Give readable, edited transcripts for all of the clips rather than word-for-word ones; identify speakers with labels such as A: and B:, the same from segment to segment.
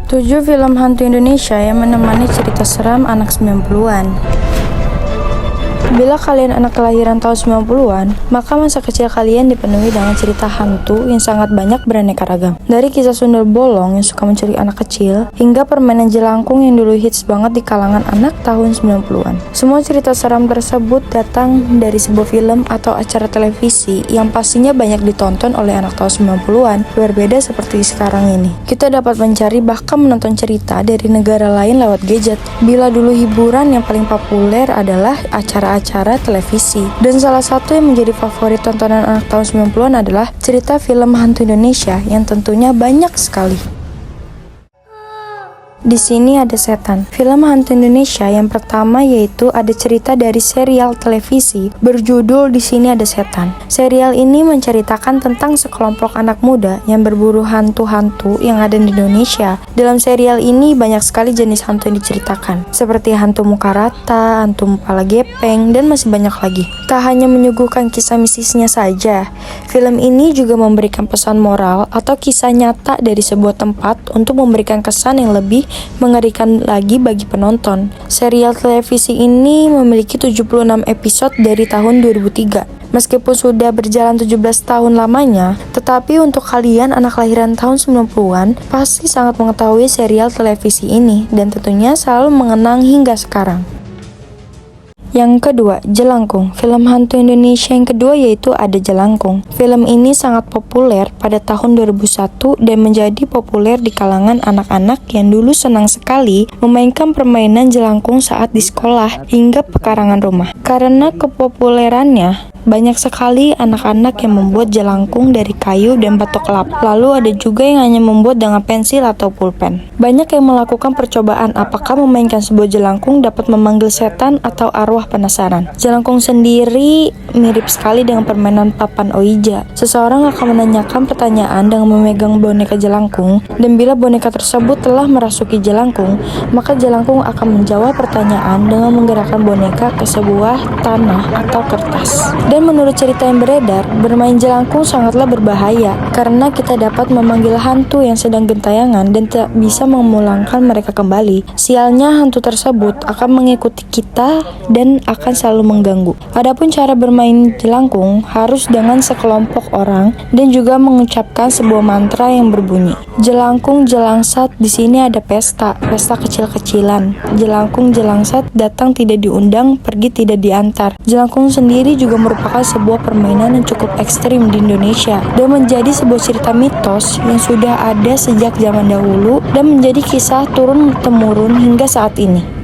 A: 7 film hantu Indonesia yang menemani cerita seram anak 90-an. Bila kalian anak kelahiran tahun 90-an, maka masa kecil kalian dipenuhi dengan cerita hantu yang sangat banyak beraneka ragam. Dari kisah sundel bolong yang suka menculik anak kecil, hingga permainan jelangkung yang dulu hits banget di kalangan anak tahun 90-an. Semua cerita seram tersebut datang dari sebuah film atau acara televisi yang pastinya banyak ditonton oleh anak tahun 90-an, berbeda seperti sekarang ini. Kita dapat mencari bahkan menonton cerita dari negara lain lewat gadget. Bila dulu hiburan yang paling populer adalah acara televisi, dan salah satu yang menjadi favorit tontonan anak tahun 90-an adalah cerita film hantu Indonesia yang tentunya banyak sekali. Di sini ada setan. Film hantu Indonesia yang pertama yaitu ada cerita dari serial televisi berjudul Di Sini Ada Setan. Serial ini menceritakan tentang sekelompok anak muda yang berburu hantu-hantu yang ada di Indonesia. Dalam serial ini banyak sekali jenis hantu yang diceritakan, seperti hantu muka rata, hantu kepala gepeng, dan masih banyak lagi. Tak hanya menyuguhkan kisah mistisnya saja, film ini juga memberikan pesan moral atau kisah nyata dari sebuah tempat untuk memberikan kesan yang lebih mengerikan lagi bagi penonton. Serial televisi ini memiliki 76 episode dari tahun 2003. Meskipun sudah berjalan 17 tahun lamanya, tetapi untuk kalian anak kelahiran tahun 90-an pasti sangat mengetahui serial televisi ini dan tentunya selalu mengenang hingga sekarang. Yang kedua, Jelangkung. Film hantu Indonesia yang kedua yaitu ada Jelangkung. Film ini sangat populer pada tahun 2001 dan menjadi populer di kalangan anak-anak yang dulu senang sekali memainkan permainan jelangkung saat di sekolah hingga pekarangan rumah. Karena kepopulerannya, banyak sekali anak-anak yang membuat jelangkung dari kayu dan batok kelapa. Lalu ada juga yang hanya membuat dengan pensil atau pulpen. Banyak yang melakukan percobaan apakah memainkan sebuah jelangkung dapat memanggil setan atau arwah penasaran. Jelangkung sendiri mirip sekali dengan permainan papan Ouija. Seseorang akan menanyakan pertanyaan dengan memegang boneka jelangkung, dan bila boneka tersebut telah merasuki jelangkung, maka jelangkung akan menjawab pertanyaan dengan menggerakkan boneka ke sebuah tanah atau kertas. Dan menurut cerita yang beredar, bermain jelangkung sangatlah berbahaya karena kita dapat memanggil hantu yang sedang gentayangan dan tak bisa memulangkan mereka kembali. Sialnya, hantu tersebut akan mengikuti kita dan akan selalu mengganggu. Adapun cara bermain jelangkung harus dengan sekelompok orang dan juga mengucapkan sebuah mantra yang berbunyi jelangkung jelangsat, di sini ada pesta kecil-kecilan. Jelangkung jelangsat, datang tidak diundang, pergi tidak diantar. Jelangkung sendiri juga merupakan sebuah permainan yang cukup ekstrim di Indonesia dan menjadi sebuah cerita mitos yang sudah ada sejak zaman dahulu dan menjadi kisah turun-temurun hingga saat ini.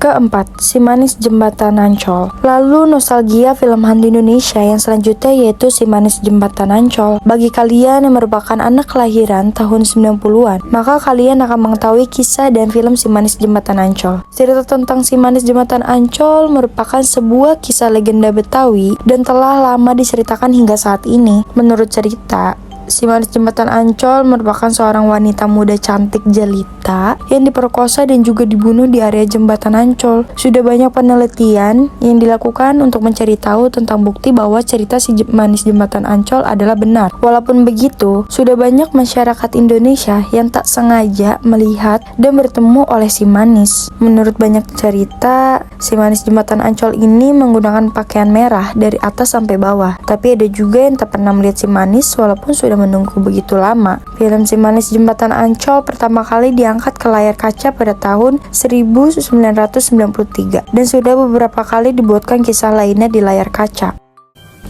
A: Keempat, Si Manis Jembatan Ancol. Lalu nostalgia film hantu Indonesia yang selanjutnya yaitu Si Manis Jembatan Ancol. Bagi kalian yang merupakan anak kelahiran tahun 90-an, maka kalian akan mengetahui kisah dan film Si Manis Jembatan Ancol. Cerita tentang Si Manis Jembatan Ancol merupakan sebuah kisah legenda Betawi dan telah lama diceritakan hingga saat ini. Menurut cerita, Si Manis Jembatan Ancol merupakan seorang wanita muda cantik jelita yang diperkosa dan juga dibunuh di area jembatan Ancol. Sudah banyak penelitian yang dilakukan untuk mencari tahu tentang bukti bahwa cerita Si Manis Jembatan Ancol adalah benar. Walaupun begitu, sudah banyak masyarakat Indonesia yang tak sengaja melihat dan bertemu oleh si Manis. Menurut banyak cerita, Si Manis Jembatan Ancol ini menggunakan pakaian merah dari atas sampai bawah. Tapi ada juga yang tak pernah melihat si Manis walaupun sudah menunggu begitu lama. Film Si Manis Jembatan Ancol pertama kali diangkat ke layar kaca pada tahun 1993 dan sudah beberapa kali dibuatkan kisah lainnya di layar kaca.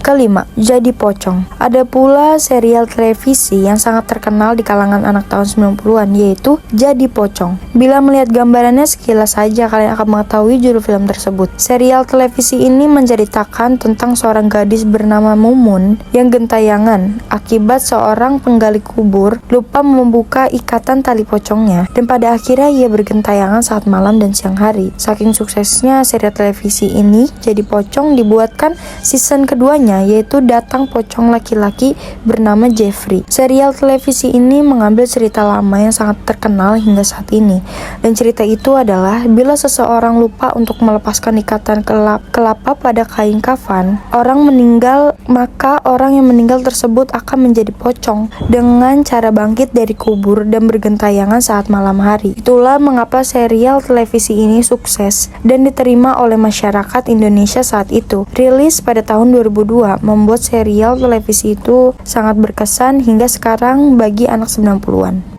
A: Kelima, Jadi Pocong. Ada pula serial televisi yang sangat terkenal di kalangan anak tahun 90-an yaitu Jadi Pocong. Bila melihat gambarannya sekilas saja kalian akan mengetahui judul film tersebut. Serial televisi ini menceritakan tentang seorang gadis bernama Mumun yang gentayangan akibat seorang penggali kubur lupa membuka ikatan tali pocongnya dan pada akhirnya ia bergentayangan saat malam dan siang hari. Saking suksesnya serial televisi ini, Jadi Pocong dibuatkan season keduanya lainnya, yaitu Datang Pocong Laki-laki bernama Jeffrey. Serial televisi ini mengambil cerita lama yang sangat terkenal hingga saat ini. Dan cerita itu adalah bila seseorang lupa untuk melepaskan ikatan kelapa pada kain kafan, maka orang yang meninggal tersebut akan menjadi pocong dengan cara bangkit dari kubur dan bergentayangan saat malam hari. Itulah mengapa serial televisi ini sukses dan diterima oleh masyarakat Indonesia saat itu. Rilis pada tahun 2002 membuat serial televisi itu sangat berkesan hingga sekarang bagi anak 90-an.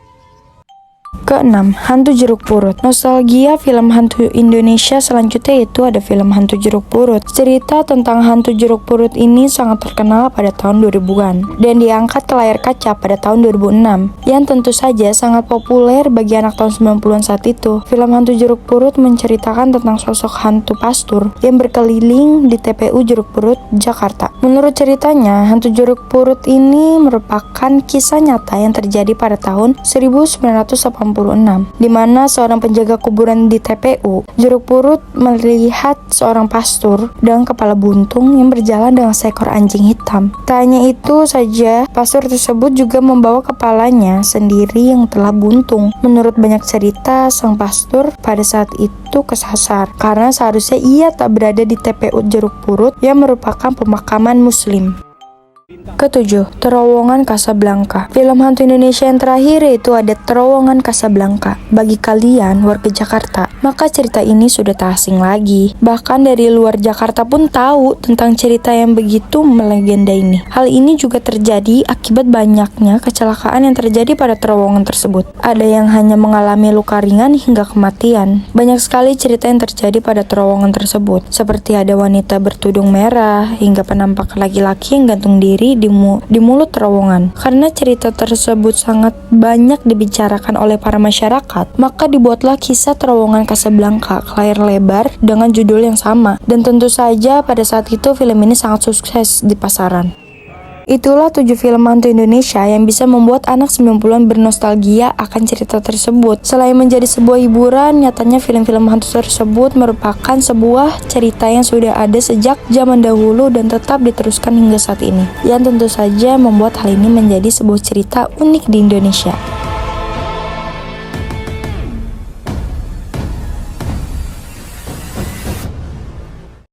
A: Keenam, Hantu Jeruk Purut. Nostalgia film hantu Indonesia selanjutnya yaitu ada film Hantu Jeruk Purut. Cerita tentang hantu jeruk purut ini sangat terkenal pada tahun 2000-an dan diangkat ke layar kaca pada tahun 2006 yang tentu saja sangat populer bagi anak tahun 90-an saat itu. Film Hantu Jeruk Purut menceritakan tentang sosok hantu pastur yang berkeliling di TPU Jeruk Purut, Jakarta. Menurut ceritanya, hantu jeruk purut ini merupakan kisah nyata yang terjadi pada tahun 1980 di mana seorang penjaga kuburan di TPU Jeruk Purut melihat seorang pastur dengan kepala buntung yang berjalan dengan seekor anjing hitam. Tak hanya itu saja, pastur tersebut juga membawa kepalanya sendiri yang telah buntung. Menurut banyak cerita, sang pastur pada saat itu kesasar karena seharusnya ia tak berada di TPU Jeruk Purut yang merupakan pemakaman Muslim. Ketujuh, Terowongan Casablanca. Film hantu Indonesia yang terakhir yaitu ada Terowongan Casablanca. Bagi kalian warga Jakarta, maka cerita ini sudah tak asing lagi. Bahkan dari luar Jakarta pun tahu tentang cerita yang begitu melegenda ini. Hal ini juga terjadi akibat banyaknya kecelakaan yang terjadi pada terowongan tersebut. Ada yang hanya mengalami luka ringan hingga kematian. Banyak sekali cerita yang terjadi pada terowongan tersebut, seperti ada wanita bertudung merah hingga penampakan laki-laki yang gantung diri di mulut terowongan. Karena cerita tersebut sangat banyak dibicarakan oleh para masyarakat, maka dibuatlah kisah Terowongan Casablanca ke layar lebar dengan judul yang sama. Dan tentu saja pada saat itu film ini sangat sukses di pasaran. Itulah 7 film hantu Indonesia yang bisa membuat anak 90-an bernostalgia akan cerita tersebut. Selain menjadi sebuah hiburan, nyatanya film-film hantu tersebut merupakan sebuah cerita yang sudah ada sejak zaman dahulu dan tetap diteruskan hingga saat ini. Yang tentu saja membuat hal ini menjadi sebuah cerita unik di Indonesia.